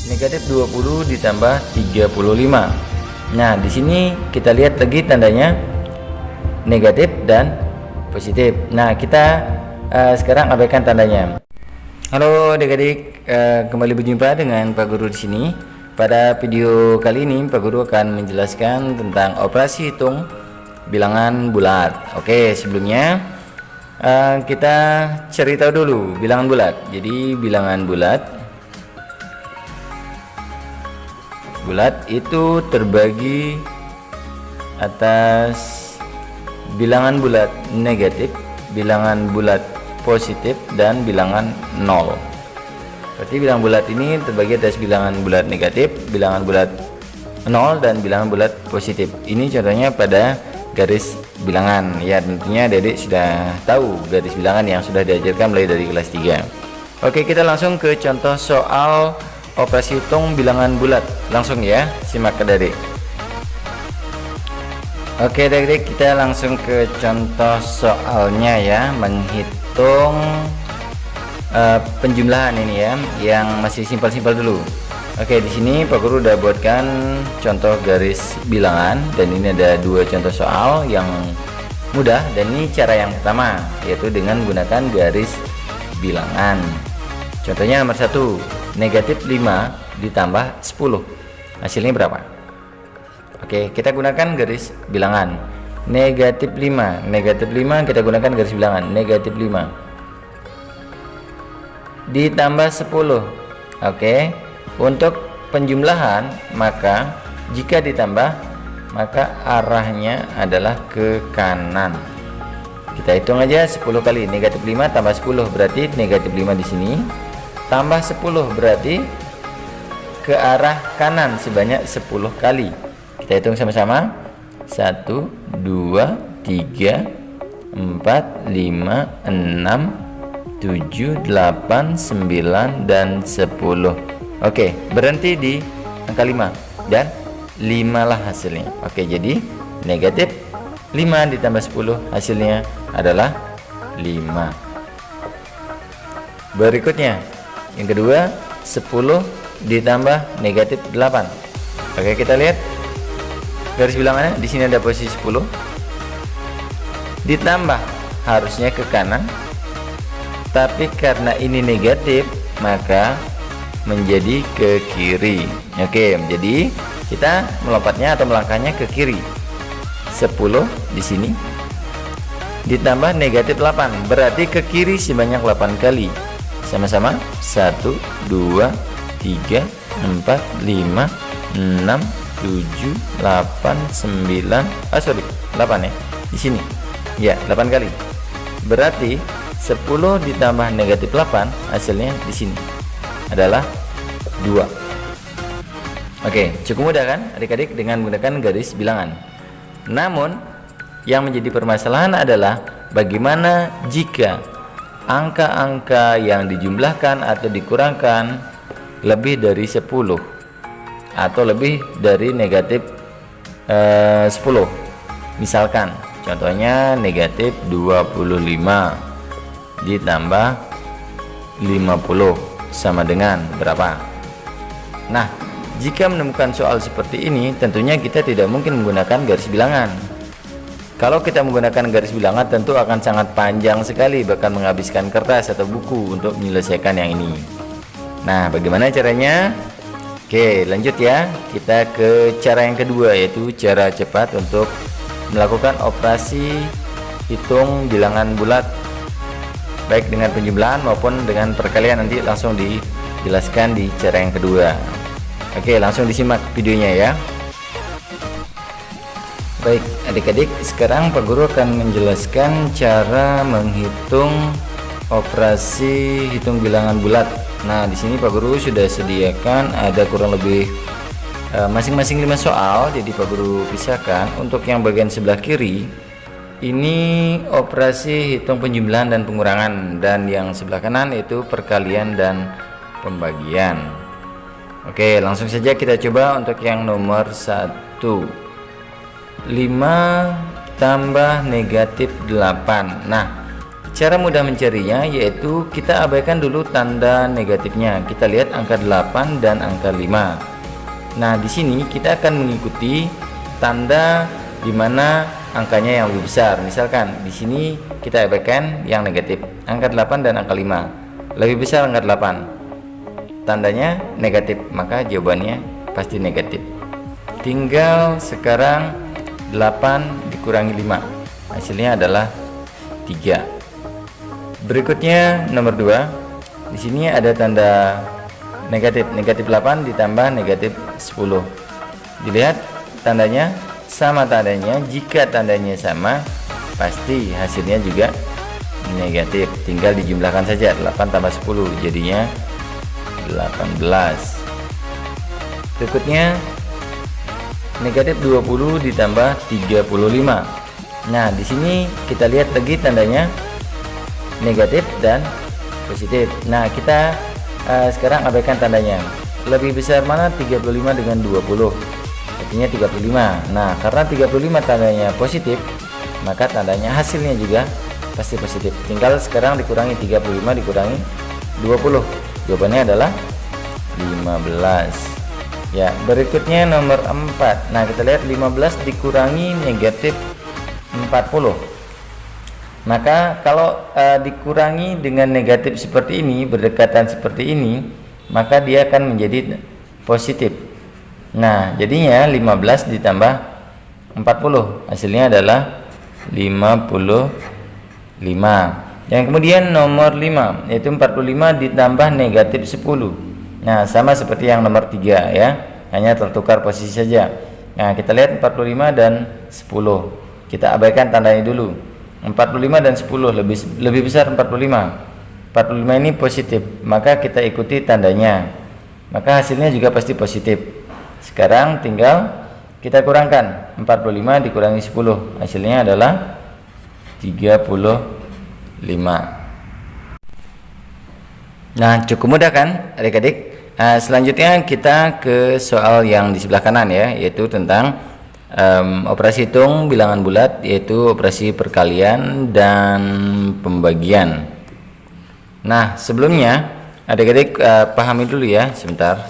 Negatif 20 ditambah 35. Nah, di sini kita lihat lagi tandanya negatif dan positif. Nah, kita sekarang abaikan tandanya. Halo adik-adik, kembali berjumpa dengan Pak Guru di sini. Pada video kali ini Pak Guru akan menjelaskan tentang operasi hitung bilangan bulat. Oke, sebelumnya kita cari tahu dulu bilangan bulat. Jadi bilangan bulat itu terbagi atas bilangan bulat negatif, bilangan bulat positif, dan bilangan nol. Berarti bilangan bulat ini terbagi atas bilangan bulat negatif, bilangan bulat nol, dan bilangan bulat positif. Ini contohnya pada garis bilangan. Ya, tentunya adik sudah tahu garis bilangan yang sudah diajarkan mulai dari kelas 3. Oke, kita langsung ke contoh soal operasi hitung bilangan bulat. Langsung ya, simak adik. Oke adik-adik, kita langsung ke contoh soalnya ya, menghitung penjumlahan ini ya, yang masih simpel-simpel dulu. Oke, di sini Pak Guru udah buatkan contoh garis bilangan, dan ini ada dua contoh soal yang mudah, dan ini cara yang pertama, yaitu dengan menggunakan garis bilangan. Contohnya nomor 1, negatif 5 ditambah 10, hasilnya berapa? Oke, kita gunakan garis bilangan. Negatif 5 kita gunakan garis bilangan. Negatif 5 ditambah 10. Oke, untuk penjumlahan, maka jika ditambah, maka arahnya adalah ke kanan. Kita hitung aja 10 kali. Negatif 5 tambah 10 berarti negatif 5 di sini, tambah 10 berarti ke arah kanan sebanyak 10 kali. Kita hitung sama-sama. 1, 2, 3, 4, 5, 6, 7, 8, 9, dan 10. Oke, berhenti di angka 5, dan 5 lah hasilnya. Oke, jadi negatif 5 ditambah 10 hasilnya adalah 5. Berikutnya, yang kedua, 10 ditambah negatif 8. Oke, kita lihat garis bilangannya. Di sini ada posisi 10 ditambah, harusnya ke kanan, tapi karena ini negatif maka menjadi ke kiri. Oke, jadi kita melompatnya atau melangkahnya ke kiri. 10 di sini ditambah negatif 8 berarti ke kiri sebanyak 8 kali. Sama-sama. 1, 2, 3, 4, 5, 6, 7, 8, 9, 8 ya di sini ya, 8 kali. Berarti 10 ditambah negatif 8 hasilnya di sini adalah 2. Oke, cukup mudah kan adik-adik dengan menggunakan garis bilangan. Namun yang menjadi permasalahan adalah bagaimana jika angka-angka yang dijumlahkan atau dikurangkan lebih dari 10 atau lebih dari negatif 10. Misalkan contohnya negatif 25 ditambah 50 sama dengan berapa? Nah, jika menemukan soal seperti ini, tentunya kita tidak mungkin menggunakan garis bilangan. Kalau kita menggunakan garis bilangan, tentu akan sangat panjang sekali, bahkan menghabiskan kertas atau buku untuk menyelesaikan yang ini. Nah, bagaimana caranya? Oke, lanjut ya. Kita ke cara yang kedua, yaitu cara cepat untuk melakukan operasi hitung bilangan bulat, baik dengan penjumlahan maupun dengan perkalian. Nanti langsung dijelaskan di cara yang kedua. Oke, langsung disimak videonya ya. Baik adik-adik, sekarang Pak Guru akan menjelaskan cara menghitung operasi hitung bilangan bulat. Nah, di sini Pak Guru sudah sediakan ada kurang lebih masing-masing 5 soal. Jadi Pak Guru pisahkan. Untuk yang bagian sebelah kiri ini operasi hitung penjumlahan dan pengurangan, dan yang sebelah kanan itu perkalian dan pembagian. Oke, langsung saja kita coba untuk yang nomor 1. 5 tambah negatif 8. Nah, Cara mudah mencarinya yaitu kita abaikan dulu tanda negatifnya. Kita lihat angka 8 dan angka 5. Nah, di sini kita akan mengikuti tanda di mana angkanya yang lebih besar. Misalkan di sini kita abaikan yang negatif, angka 8 dan angka 5. Lebih besar angka 8. Tandanya negatif, maka jawabannya pasti negatif. Tinggal sekarang 8 dikurangi 5. Hasilnya adalah 3. Berikutnya nomor 2. Di sini ada tanda negatif. Negatif 8 ditambah negatif 10. Dilihat tandanya sama tandanya. Jika tandanya sama, pasti hasilnya juga negatif. Tinggal dijumlahkan saja 8 tambah 10 jadinya 18. Berikutnya negatif 20 ditambah 35. Nah, di sini kita lihat lagi tandanya negatif dan positif. Nah, kita sekarang abaikan tandanya. Lebih besar mana 35 dengan 20? Artinya 35. Nah, karena 35 tandanya positif, maka tandanya hasilnya juga pasti positif. Tinggal sekarang dikurangi 35 dikurangi 20. Jawabannya adalah 15. Ya, berikutnya nomor 4. Nah, kita lihat 15 dikurangi negatif 40. Maka kalau dikurangi dengan negatif seperti ini, berdekatan seperti ini, maka dia akan menjadi positif. Nah, jadinya 15 ditambah 40, hasilnya adalah 55. Yang kemudian nomor 5, yaitu 45 ditambah negatif 10. Nah, sama seperti yang nomor 3 ya, hanya tertukar posisi saja. Nah, kita lihat 45 dan 10. Kita abaikan tandanya dulu. 45 dan 10 lebih besar 45. 45 ini positif, maka kita ikuti tandanya. Maka hasilnya juga pasti positif. Sekarang tinggal kita kurangkan 45 dikurangi 10. Hasilnya adalah 35. Nah, cukup mudah kan adik-adik? Selanjutnya kita ke soal yang di sebelah kanan ya, yaitu tentang operasi hitung bilangan bulat, yaitu operasi perkalian dan pembagian. Nah, sebelumnya adik-adik pahami dulu ya sebentar.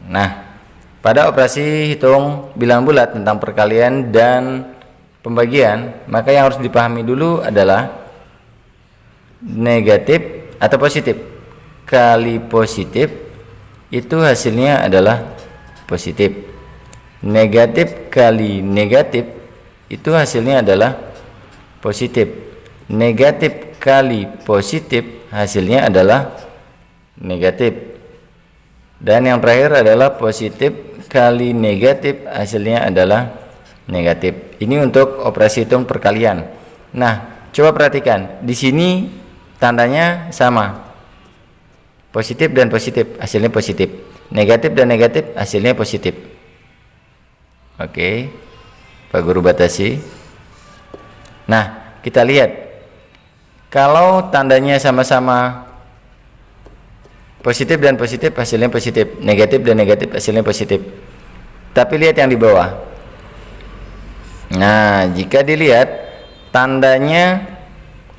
Nah, pada operasi hitung bilangan bulat tentang perkalian dan pembagian, maka yang harus dipahami dulu adalah negatif atau positif kali positif itu hasilnya adalah positif. Negatif kali negatif itu hasilnya adalah positif. Negatif kali positif hasilnya adalah negatif. Dan yang terakhir adalah positif kali negatif hasilnya adalah negatif. Ini untuk operasi hitung perkalian. Nah, coba perhatikan. Di sini tandanya sama. Positif dan positif hasilnya positif. Negatif dan negatif hasilnya positif. Oke, Pak Guru batasi. Nah, kita lihat kalau tandanya sama-sama positif dan positif hasilnya positif, negatif dan negatif hasilnya positif. Tapi lihat yang di bawah. Nah, jika dilihat tandanya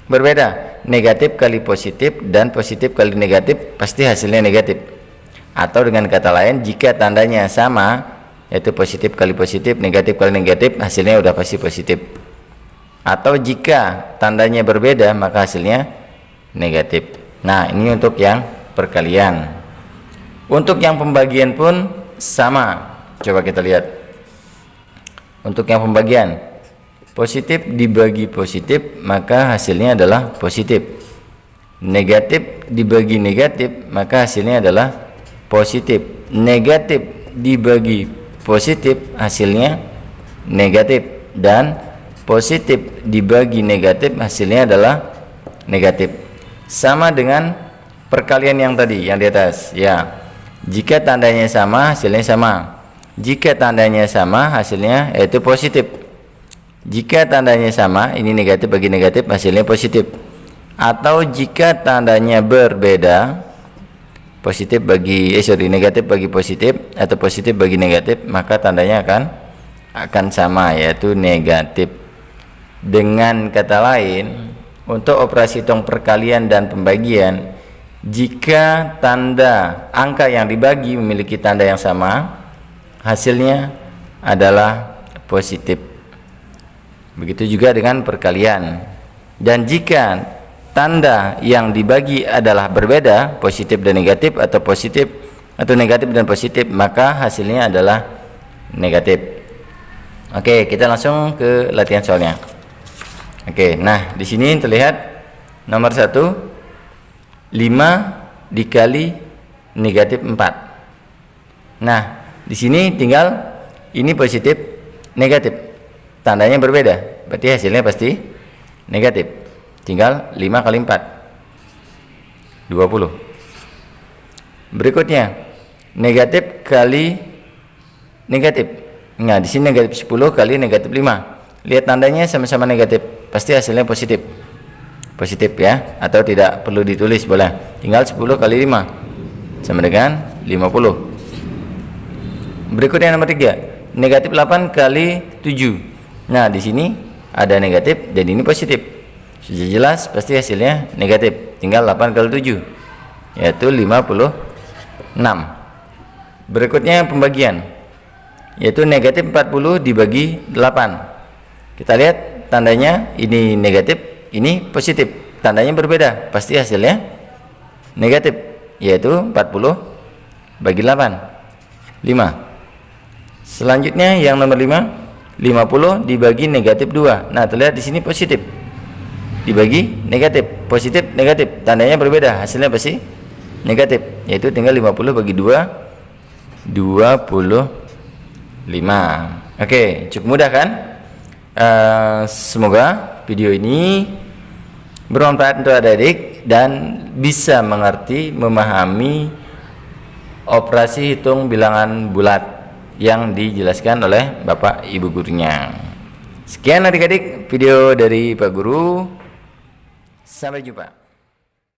berbeda, negatif kali positif dan positif kali negatif pasti hasilnya negatif. Atau dengan kata lain, jika tandanya sama, yaitu positif kali positif, negatif kali negatif, hasilnya udah pasti positif. Atau jika tandanya berbeda, maka hasilnya negatif. Nah, ini untuk yang perkalian. Untuk yang pembagian pun sama. Coba kita lihat. Untuk yang pembagian, positif dibagi positif, maka hasilnya adalah positif. Negatif dibagi negatif, maka hasilnya adalah positif. Negatif dibagi positif hasilnya negatif, dan positif dibagi negatif hasilnya adalah negatif. Sama dengan perkalian yang tadi yang di atas ya. Jika tandanya sama hasilnya sama. Jika tandanya sama hasilnya yaitu positif. Jika tandanya sama, ini negatif bagi negatif hasilnya positif. Atau jika tandanya berbeda, positif bagi negatif bagi positif atau positif bagi negatif, maka tandanya akan sama, yaitu negatif. Dengan kata lain, untuk operasi hitung perkalian dan pembagian, jika tanda angka yang dibagi memiliki tanda yang sama, hasilnya adalah positif. Begitu juga dengan perkalian. Dan jika tanda yang dibagi adalah berbeda, positif dan negatif, atau positif atau negatif dan positif, maka hasilnya adalah negatif. Oke, kita langsung ke latihan soalnya. Oke, nah di sini terlihat nomor 1, 5 dikali negatif 4. Nah, di sini tinggal ini positif, negatif, tandanya berbeda, berarti hasilnya pasti negatif. Tinggal 5 kali 4, 20. Berikutnya negatif kali negatif. Nah, di sini negatif 10 kali negatif 5. Lihat tandanya sama-sama negatif, pasti hasilnya positif. Positif ya, atau tidak perlu ditulis boleh. Tinggal 10 kali 5 sama dengan 50. Berikutnya nomor 3, negatif 8 kali 7. Nah, di sini ada negatif dan ini positif. Sudah jelas pasti hasilnya negatif. Tinggal 8 kali 7, yaitu 56. Berikutnya pembagian, yaitu negatif 40 dibagi 8. Kita lihat tandanya ini negatif, ini positif, tandanya berbeda, pasti hasilnya negatif, yaitu 40 bagi 8, 5. Selanjutnya yang nomor 5, 50 dibagi negatif 2. Nah, terlihat di sini positif dibagi negatif, positif negatif, tandanya berbeda, hasilnya pasti negatif, yaitu tinggal 50 bagi 2, 25. Oke, cukup mudah kan? Semoga video ini bermanfaat untuk adik-adik dan bisa mengerti, memahami operasi hitung bilangan bulat yang dijelaskan oleh Bapak Ibu gurunya. Sekian adik-adik video dari Pak Guru, sampai jumpa.